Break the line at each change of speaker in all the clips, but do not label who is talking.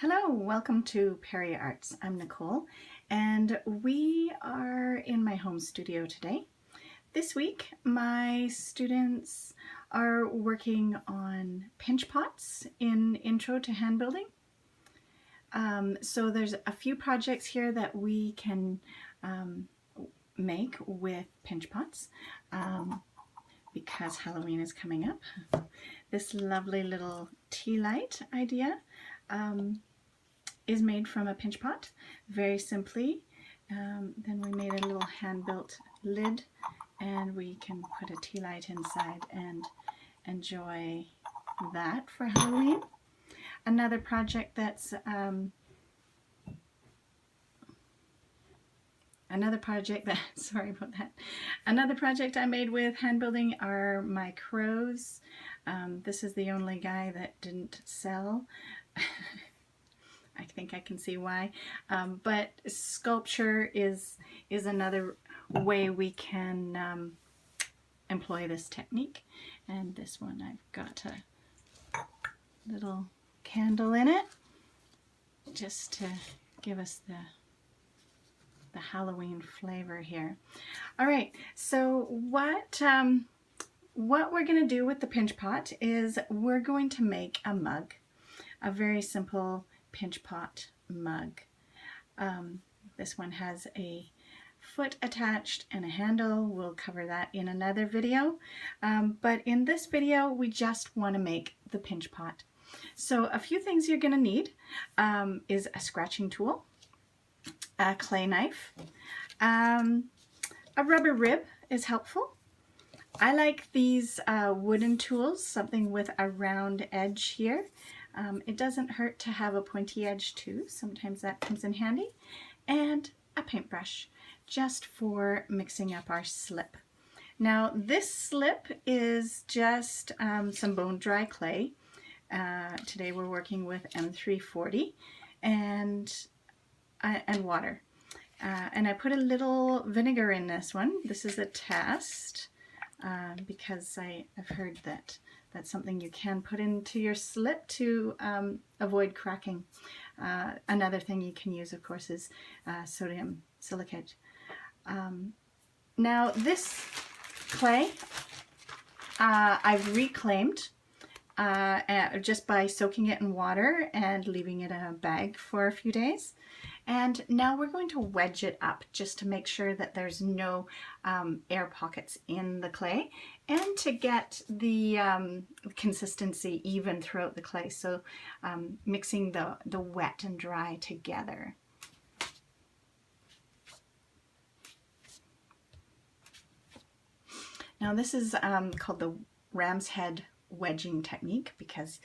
Hello, welcome to Perry Arts. I'm Nicole and we are in my home studio today. This week my students are working on pinch pots in Intro to Hand Building. So there's a few projects here that we can make with pinch pots because Halloween is coming up. This lovely little tea light idea is made from a pinch pot, very simply. Then we made a little hand-built lid and we can put a tea light inside and enjoy that for Halloween. Another project that's sorry about that. Another project I made with hand building are my crows. This is the only guy that didn't sell. I think I can see why, but sculpture is another way we can employ this technique. And this one, I've got a little candle in it just to give us the Halloween flavor here. All right, so what we're going to do with the pinch pot is we're going to make a mug, a very simple pinch pot mug. This one has a foot attached and a handle. We'll cover that in another video. But in this video, we just want to make the pinch pot. So a few things you're going to need is a scratching tool, a clay knife, a rubber rib is helpful. I like these wooden tools, something with a round edge here. It doesn't hurt to have a pointy edge too. Sometimes that comes in handy. And a paintbrush, just for mixing up our slip. Now this slip is just some bone dry clay. Today we're working with M340 and water. And I put a little vinegar in this one. This is a test because I've heard that that's something you can put into your slip to avoid cracking. Another thing you can use, of course, is sodium silicate. Now this clay I've reclaimed just by soaking it in water and leaving it in a bag for a few days. And now we're going to wedge it up just to make sure that there's no air pockets in the clay and to get the consistency even throughout the clay. So mixing the wet and dry together. Now this is called the ram's head wedging technique because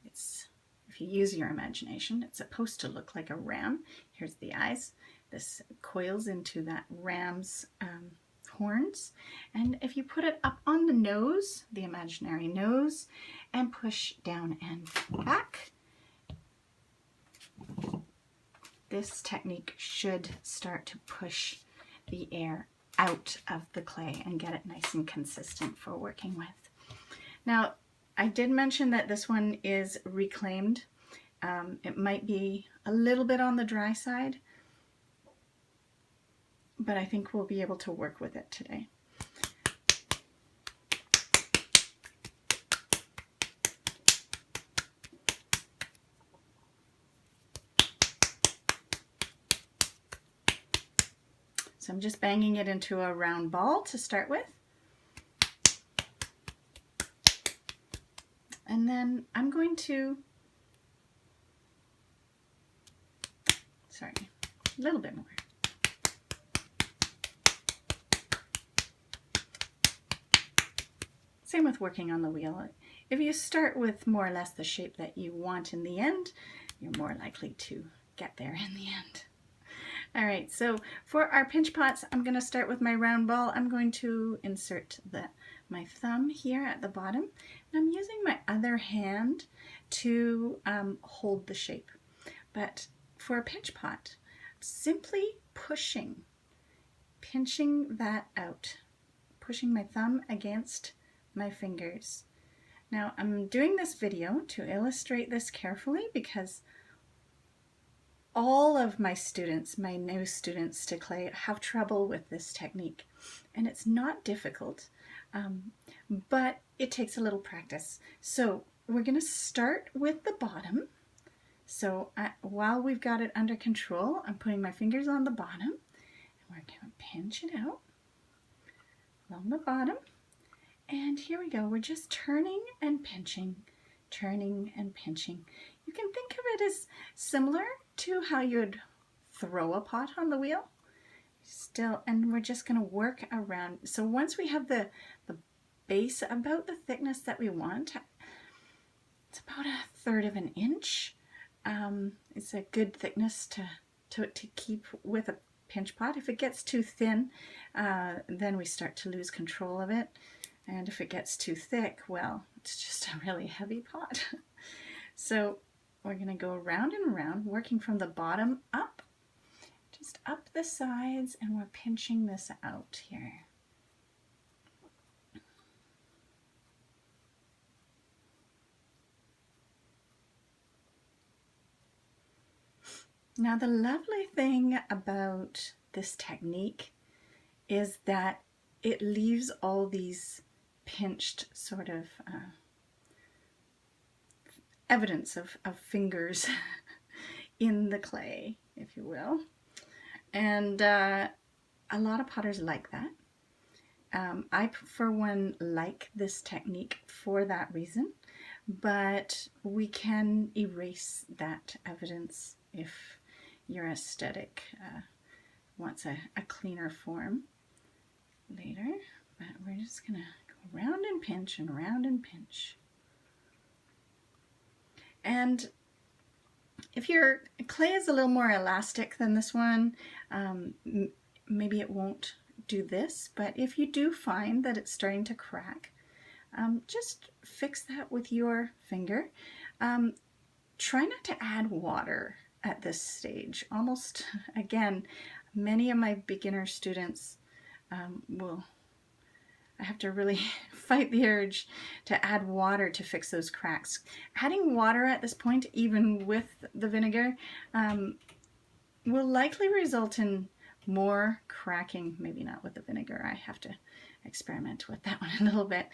it's, if you use your imagination, it's supposed to look like a ram. Here's the eyes. This coils into that ram's horns. And if you put it up on the nose, the imaginary nose, and push down and back, this technique should start to push the air out of the clay and get it nice and consistent for working with. Now, I did mention that this one is reclaimed. It might be a little bit on the dry side, but I think we'll be able to work with it today. So I'm just banging it into a round ball to start with. And then I'm going to, sorry, a little bit more. Same with working on the wheel. If you start with more or less the shape that you want in the end, you're more likely to get there in the end. All right, so for our pinch pots, I'm going to start with my round ball. I'm going to insert my thumb here at the bottom, and I'm using my other hand to hold the shape. But for a pinch pot, simply pinching that out, pushing my thumb against my fingers. Now I'm doing this video to illustrate this carefully because all of my students, my new students to clay, have trouble with this technique. And it's not difficult, but it takes a little practice. So we're going to start with the bottom. So while we've got it under control, I'm putting my fingers on the bottom, and we're going to pinch it out along the bottom. And here we go. We're just turning and pinching, turning and pinching. You can think of it as similar to how you'd throw a pot on the wheel. Still, and we're just going to work around. So once we have the base about the thickness that we want, it's about 1/3 of an inch. It's a good thickness to keep with a pinch pot. If it gets too thin, then we start to lose control of it. And if it gets too thick, well, it's just a really heavy pot. So we're going to go around and around, working from the bottom up, just up the sides, and we're pinching this out here. Now, the lovely thing about this technique is that it leaves all these pinched sort of evidence of fingers in the clay, if you will. And a lot of potters like that. I, for one, like this technique for that reason, but we can erase that evidence if your aesthetic wants a cleaner form later. But we're just gonna go round and pinch and round and pinch. And if your clay is a little more elastic than this one, maybe it won't do this, but if you do find that it's starting to crack, just fix that with your finger. Try not to add water at this stage. Almost, again, many of my beginner students I have to really fight the urge to add water to fix those cracks. Adding water at this point, even with the vinegar, will likely result in more cracking. Maybe not with the vinegar. I have to experiment with that one a little bit.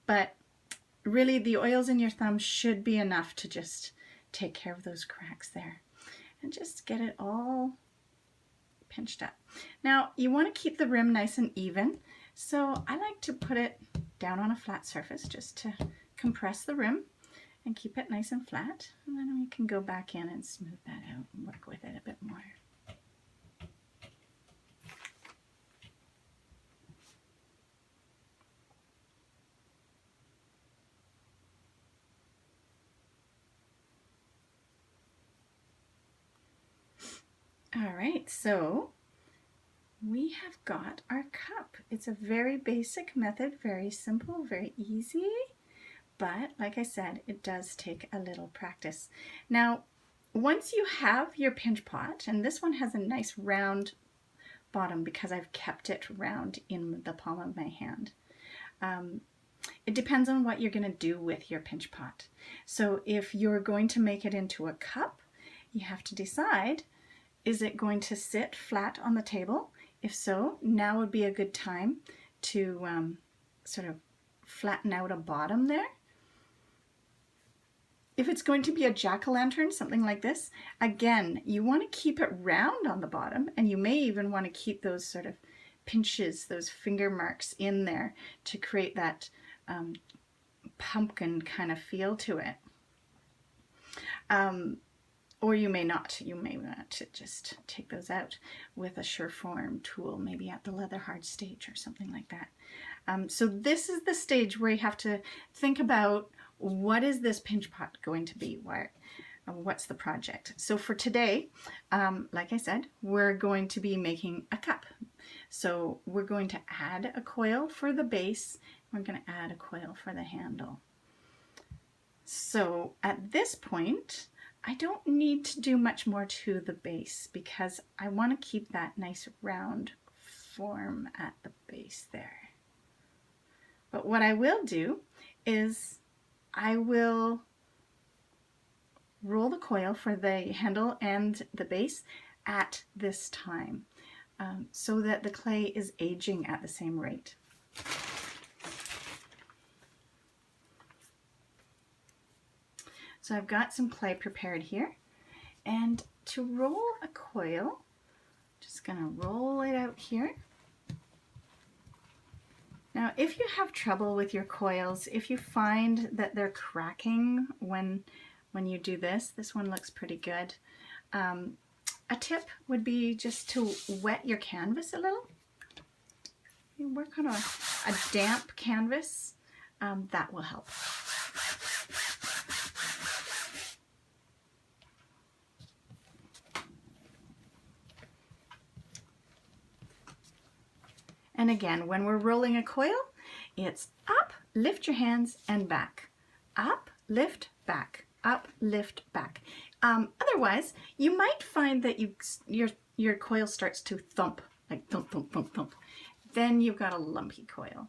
But really, the oils in your thumb should be enough to just take care of those cracks there. And just get it all pinched up. Now, you want to keep the rim nice and even. So I like to put it down on a flat surface just to compress the rim and keep it nice and flat. And then we can go back in and smooth that out and work with it a bit more. All right, so we have got our cup. It's a very basic method, very simple, very easy, but like I said, it does take a little practice. Now, once you have your pinch pot, and this one has a nice round bottom because I've kept it round in the palm of my hand. It depends on what you're going to do with your pinch pot. So if you're going to make it into a cup, you have to decide, is it going to sit flat on the table? If so, now would be a good time to sort of flatten out a bottom there. If it's going to be a jack-o'-lantern, something like this, again, you want to keep it round on the bottom, and you may even want to keep those sort of pinches, those finger marks in there to create that pumpkin kind of feel to it. Or you may not. You may want to just take those out with a Sureform tool, maybe at the leather hard stage or something like that. So this is the stage where you have to think about, what is this pinch pot going to be? What's the project? So for today, like I said, we're going to be making a cup. So we're going to add a coil for the base. We're going to add a coil for the handle. So at this point, I don't need to do much more to the base because I want to keep that nice round form at the base there. But what I will do is I will roll the coil for the handle and the base at this time, so that the clay is aging at the same rate. So I've got some clay prepared here, and to roll a coil, just gonna roll it out here. Now, if you have trouble with your coils, if you find that they're cracking when you do this one looks pretty good. A tip would be just to wet your canvas a little. You work on a damp canvas, that will help. And again, when we're rolling a coil, it's up, lift your hands, and back. Up, lift, back. Up, lift, back. Otherwise, you might find that your coil starts to thump, like thump, thump, thump, thump. Then you've got a lumpy coil.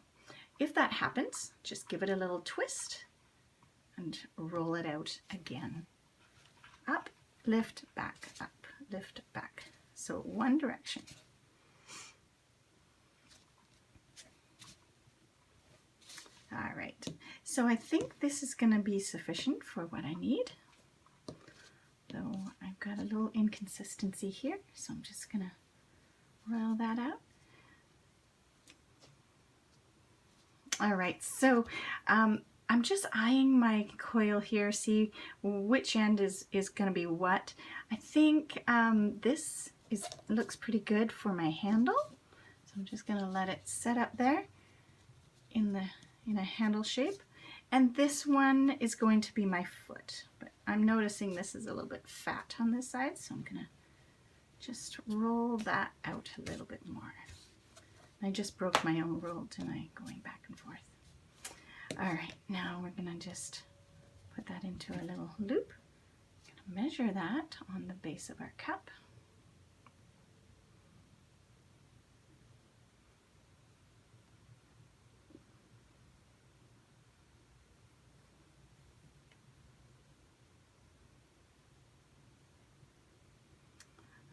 If that happens, just give it a little twist and roll it out again. Up, lift, back, up, lift, back. So one direction. All right, so I think this is going to be sufficient for what I need. Though I've got a little inconsistency here, so I'm just going to roll that out. All right, so I'm just eyeing my coil here, see which end is going to be what. I think this looks pretty good for my handle, so I'm just going to let it set up there in a handle shape. And this one is going to be my foot, but I'm noticing this is a little bit fat on this side, so I'm gonna just roll that out a little bit more. I just broke my own rule tonight, going back and forth. All right, now we're gonna just put that into a little loop. I'm gonna measure that on the base of our cup.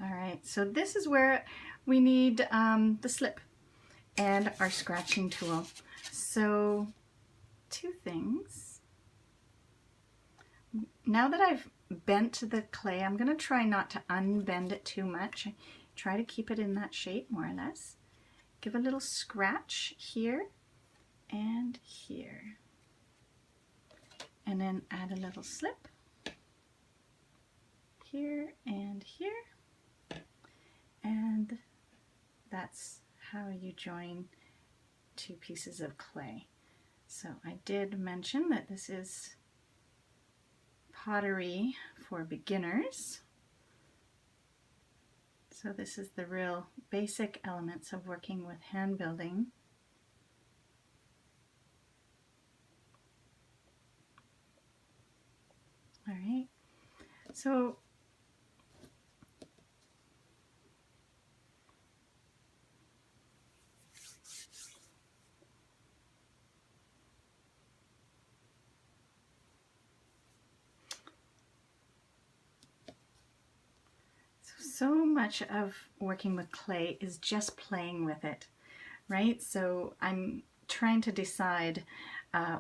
All right, so this is where we need the slip and our scratching tool. So two things. Now that I've bent the clay, I'm gonna try not to unbend it too much. Try to keep it in that shape, more or less. Give a little scratch here and here. And then add a little slip here and here. And that's how you join two pieces of clay. So I did mention that this is pottery for beginners. So this is the real basic elements of working with hand building. All right, so much of working with clay is just playing with it, right? So I'm trying to decide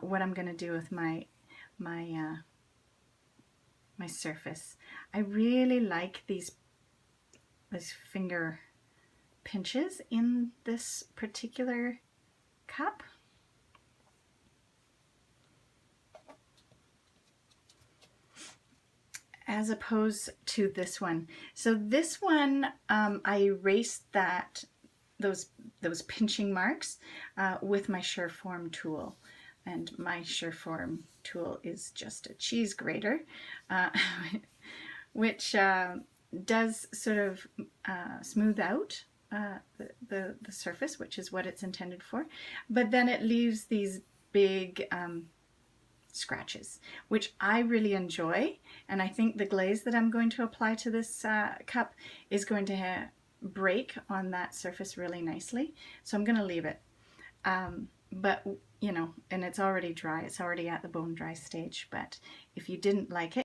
what I'm going to do with my surface. I really like these finger pinches in this particular cup. As opposed to this one. So this one, I erased those pinching marks with my Sureform tool. And my Sureform tool is just a cheese grater, which does sort of smooth out the surface, which is what it's intended for. But then it leaves these big scratches, which I really enjoy, and I think the glaze that I'm going to apply to this cup is going to break on that surface really nicely, so I'm going to leave it. But you know, and it's already dry, it's already at the bone dry stage, but if you didn't like it,